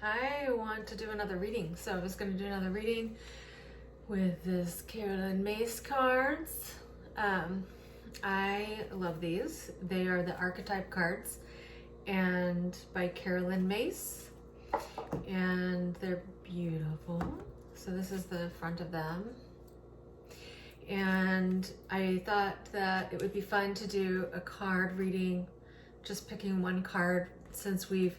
I want to do another reading. So I was going to do another reading with this Carolyn Myss cards. I love these. They are the Archetype cards and by Carolyn Myss, and they're beautiful. So this is the front of them. And I thought that it would be fun to do a card reading, just picking one card since we've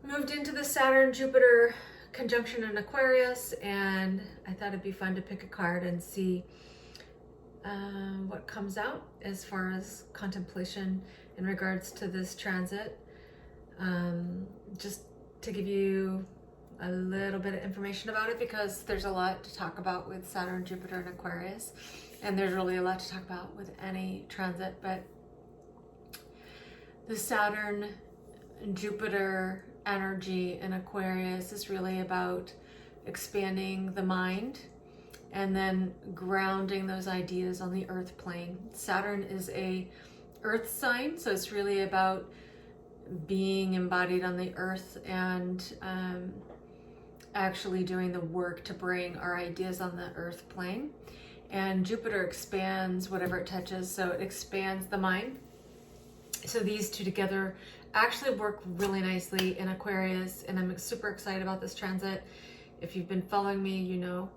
moved into the Saturn Jupiter conjunction in Aquarius, and I thought it'd be fun to pick a card and see what comes out as far as contemplation in regards to this transit. Just to give you a little bit of information about it, because there's a lot to talk about with Saturn, Jupiter, and Aquarius, and there's really a lot to talk about with any transit, but the Saturn and Jupiter energy in Aquarius is really about expanding the mind and then grounding those ideas on the earth plane. Saturn is a earth sign, so it's really about being embodied on the earth and actually doing the work to bring our ideas on the earth plane. And Jupiter expands whatever it touches, so it expands the mind. So these two together actually work really nicely in Aquarius, and I'm super excited about this transit. If you've been following me, you know,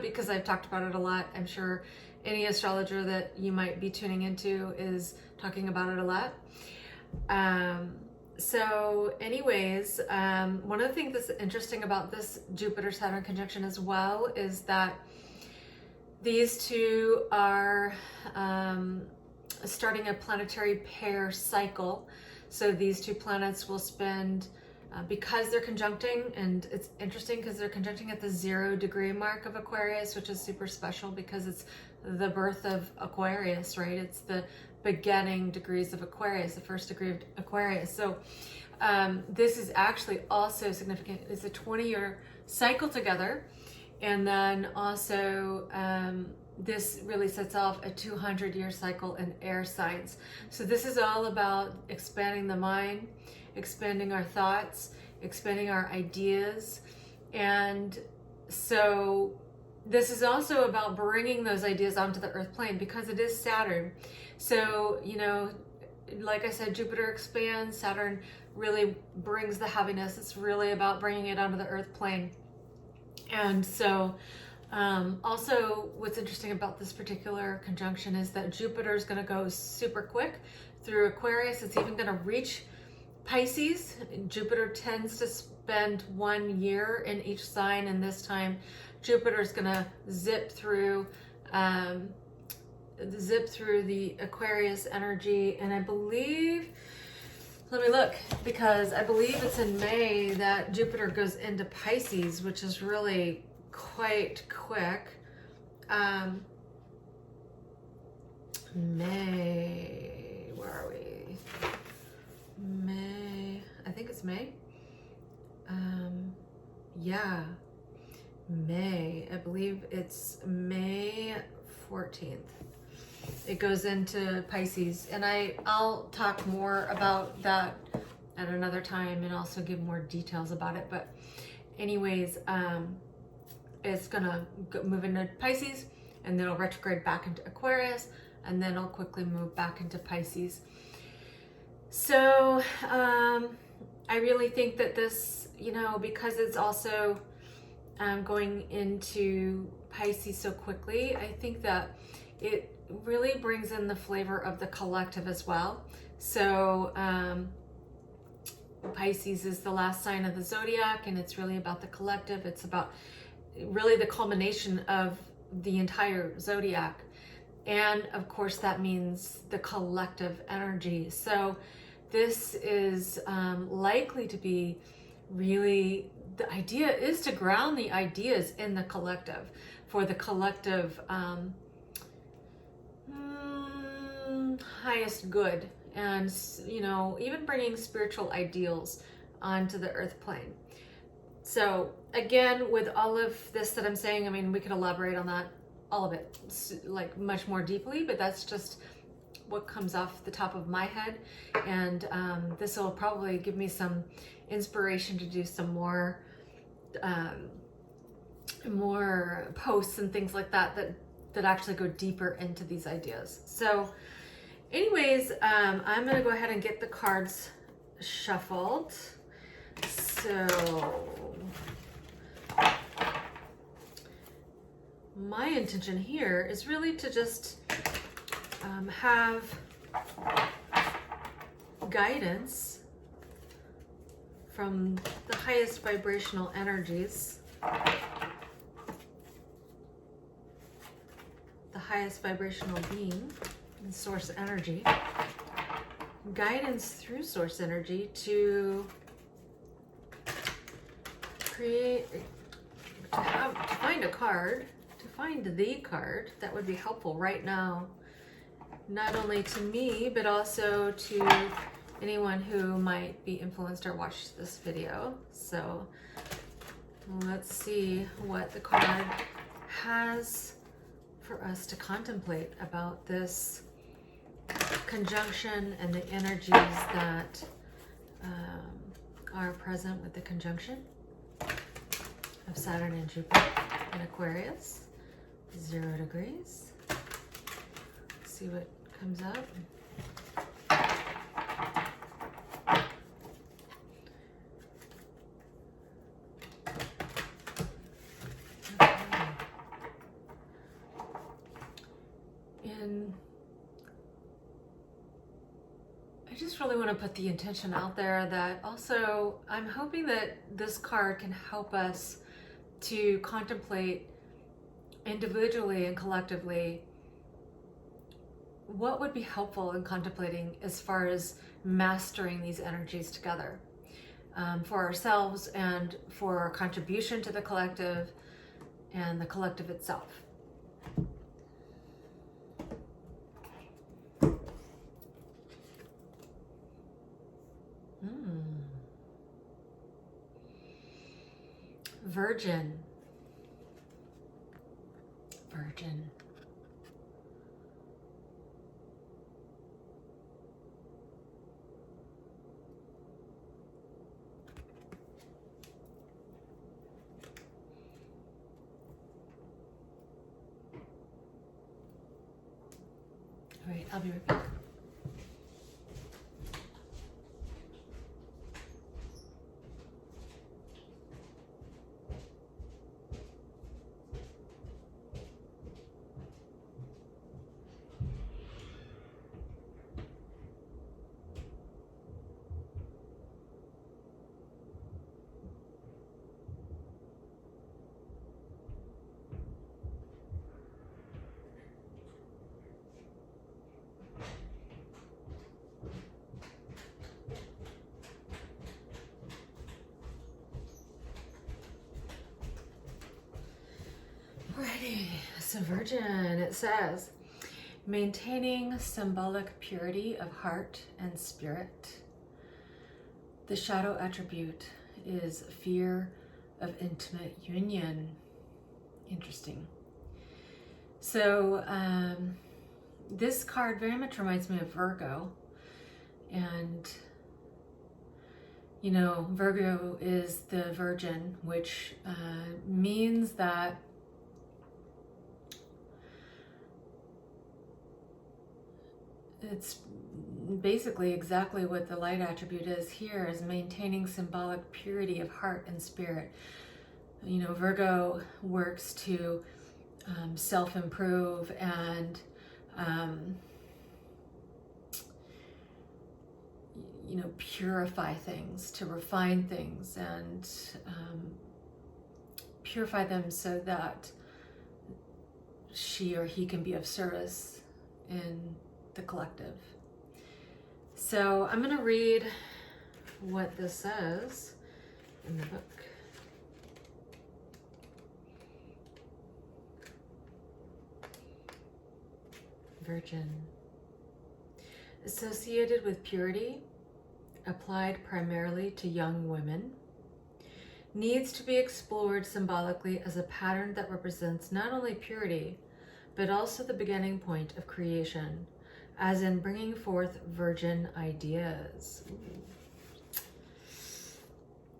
because I've talked about it a lot. I'm sure any astrologer that you might be tuning into is talking about it a lot. So anyways, one of the things that's interesting about this Jupiter-Saturn conjunction as well is that these two are starting a planetary pair cycle. So these two planets will spend, because they're conjuncting, and it's interesting because they're conjuncting at the 0 degree mark of Aquarius, which is super special because it's the birth of Aquarius, right? It's the beginning degrees of Aquarius, the first degree of Aquarius. So this is actually also significant. It's a 20-year cycle together. And then also this really sets off a 200-year cycle in air signs. So this is all about expanding the mind, expanding our thoughts, expanding our ideas. And so this is also about bringing those ideas onto the earth plane because it is Saturn. So, you know, like I said, Jupiter expands, Saturn really brings the heaviness. It's really about bringing it onto the earth plane. And so also what's interesting about this particular conjunction is that Jupiter is going to go super quick through Aquarius. It's even going to reach Pisces. Jupiter tends to spend 1 year in each sign, and this time Jupiter is going to zip through the Aquarius energy. And I believe, let me look, because I believe it's in May that Jupiter goes into Pisces, which is really quite quick. May, where are we? May, I think it's May. Yeah, May, I believe it's May 14th. It goes into Pisces, and I'll talk more about that at another time and also give more details about it. But anyways, it's gonna move into Pisces, and then it'll retrograde back into Aquarius, and then it'll quickly move back into Pisces. So I really think that this, you know, because it's also going into Pisces so quickly, I think that it really brings in the flavor of the collective as well. So Pisces is the last sign of the zodiac, and it's really about the collective. It's about really the culmination of the entire zodiac. And of course, that means the collective energy. So this is likely to be really, the idea is to ground the ideas in the collective for the collective highest good, and, you know, even bringing spiritual ideals onto the earth plane. So again, with all of this that I'm saying, I mean, we could elaborate on that, all of it, like much more deeply, but that's just what comes off the top of my head, and this will probably give me some inspiration to do some more posts and things like that actually go deeper into these ideas. So anyways, I'm gonna go ahead and get the cards shuffled. So my intention here is really to just have guidance from the highest vibrational energies, the highest vibrational being and source energy, guidance through source energy to create, to find a card, to find the card that would be helpful right now, not only to me, but also to anyone who might be influenced or watch this video. So let's see what the card has for us to contemplate about this conjunction and the energies that are present with the conjunction of Saturn and Jupiter in Aquarius, 0 degrees. Let's see what comes up. And I just really want to put the intention out there that also I'm hoping that this card can help us to contemplate individually and collectively what would be helpful in contemplating as far as mastering these energies together, for ourselves and for our contribution to the collective and the collective itself. Virgin. Virgin. All right, I'll be right back. Alrighty, so Virgin, it says, maintaining symbolic purity of heart and spirit. The shadow attribute is fear of intimate union. Interesting. So this card very much reminds me of Virgo, and you know, Virgo is the Virgin, which means that it's basically exactly what the light attribute is here, is maintaining symbolic purity of heart and spirit. You know, Virgo works to self-improve and you know, purify things, to refine things and purify them so that she or he can be of service in the collective. So I'm going to read what this says in the book. Virgin. Associated with purity, applied primarily to young women, needs to be explored symbolically as a pattern that represents not only purity, but also the beginning point of creation, as in bringing forth virgin ideas.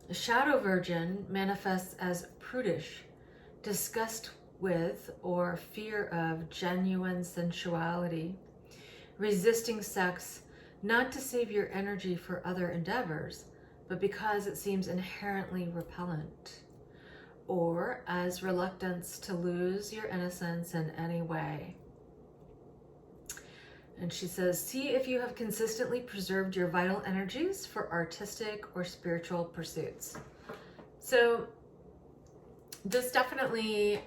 The shadow virgin manifests as prudish, disgust with or fear of genuine sensuality, resisting sex not to save your energy for other endeavors, but because it seems inherently repellent, or as reluctance to lose your innocence in any way. And she says, see if you have consistently preserved your vital energies for artistic or spiritual pursuits. So this definitely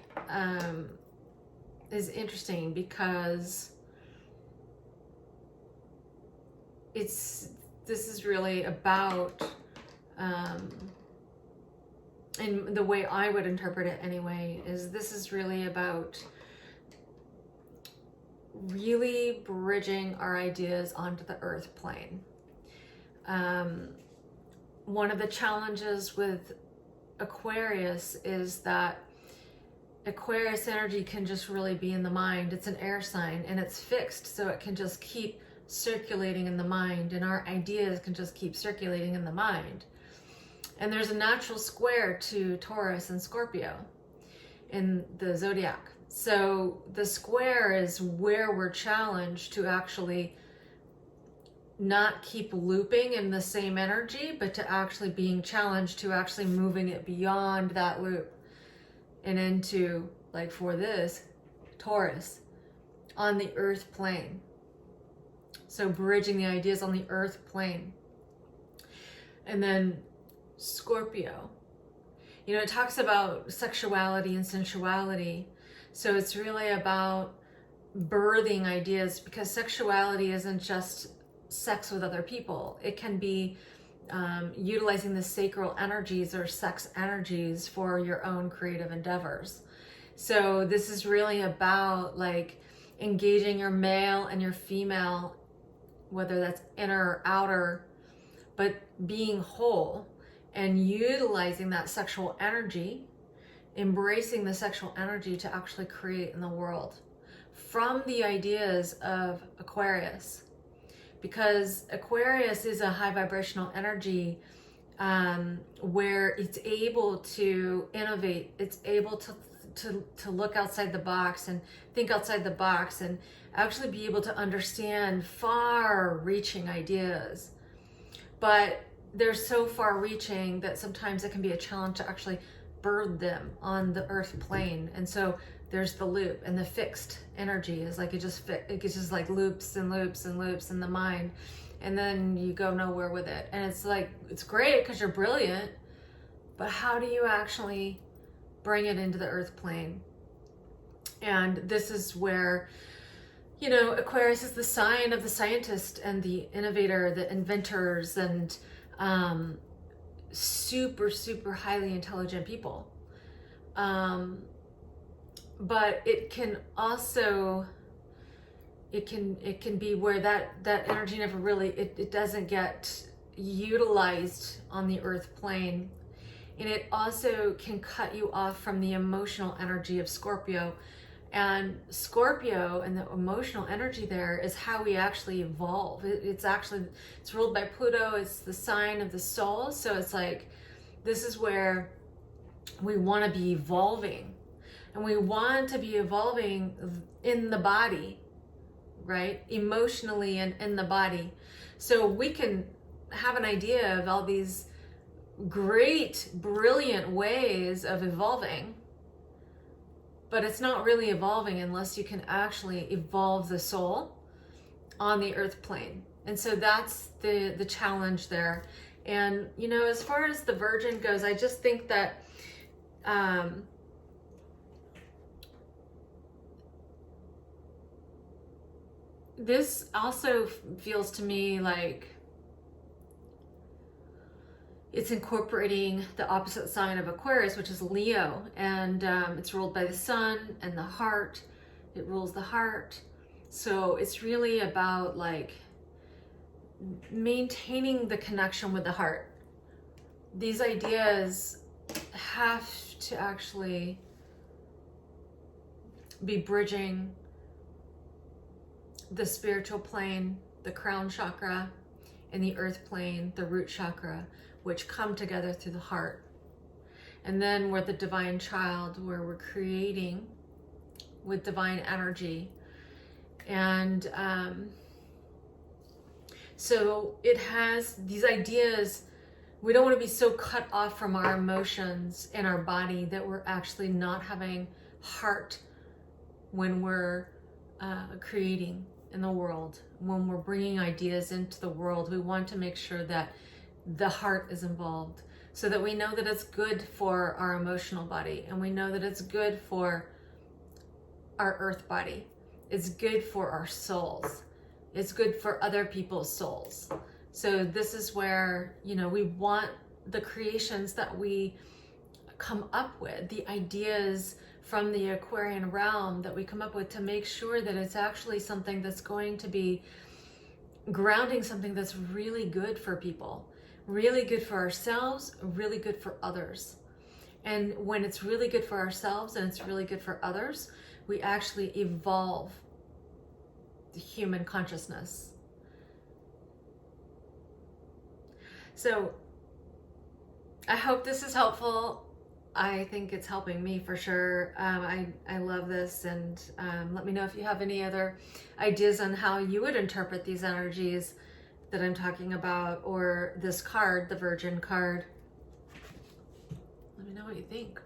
is interesting because this is really about, and the way I would interpret it anyway, is this is really about really bridging our ideas onto the earth plane. One of the challenges with Aquarius is that Aquarius energy can just really be in the mind. It's an air sign and it's fixed, so it can just keep circulating in the mind, and our ideas can just keep circulating in the mind. And there's a natural square to Taurus and Scorpio in the zodiac. So the square is where we're challenged to actually not keep looping in the same energy, but to actually being challenged to actually moving it beyond that loop and into, like for this, Taurus, on the earth plane. So bridging the ideas on the earth plane. And then Scorpio, you know, it talks about sexuality and sensuality. So it's really about birthing ideas, because sexuality isn't just sex with other people. It can be utilizing the sacral energies or sex energies for your own creative endeavors. So this is really about like engaging your male and your female, whether that's inner or outer, but being whole and utilizing that sexual energy, embracing the sexual energy to actually create in the world from the ideas of Aquarius. Because Aquarius is a high vibrational energy where it's able to innovate, it's able to look outside the box and think outside the box and actually be able to understand far-reaching ideas. But they're so far-reaching that sometimes it can be a challenge to actually birth them on the earth plane. And so there's the loop, and the fixed energy is like it just like loops and loops and loops in the mind, and then you go nowhere with it. And it's like, it's great because you're brilliant, but how do you actually bring it into the earth plane? And this is where, you know, Aquarius is the sign of the scientist and the innovator, the inventors, and super, super highly intelligent people. But it can also, it can be where that energy never really, it doesn't get utilized on the earth plane. And it also can cut you off from the emotional energy of Scorpio. And Scorpio and the emotional energy there is how we actually evolve. It's ruled by Pluto. It's the sign of the soul. So it's like, this is where we want to be evolving. And we want to be evolving in the body, right? Emotionally and in the body. So we can have an idea of all these great, brilliant ways of evolving, but it's not really evolving unless you can actually evolve the soul on the earth plane. And so that's the challenge there. And, you know, as far as the Virgin goes, I just think that this also feels to me like it's incorporating the opposite sign of Aquarius, which is Leo, and it's ruled by the sun and the heart. It rules the heart. So it's really about like maintaining the connection with the heart. These ideas have to actually be bridging the spiritual plane, the crown chakra, and the earth plane, the root chakra, which come together through the heart. And then we're the divine child, where we're creating with divine energy. And so it has these ideas. We don't want to be so cut off from our emotions in our body that we're actually not having heart when we're creating in the world. When we're bringing ideas into the world, we want to make sure that the heart is involved, so that we know that it's good for our emotional body, and we know that it's good for our earth body. It's good for our souls. It's good for other people's souls. So this is where, you know, we want the creations that we come up with, the ideas from the Aquarian realm that we come up with, to make sure that it's actually something that's going to be grounding, something that's really good for people, really good for ourselves, really good for others. And when it's really good for ourselves and it's really good for others, we actually evolve the human consciousness. So I hope this is helpful. I think it's helping me for sure. I love this, and let me know if you have any other ideas on how you would interpret these energies that I'm talking about, or this card, the Virgin card. Let me know what you think.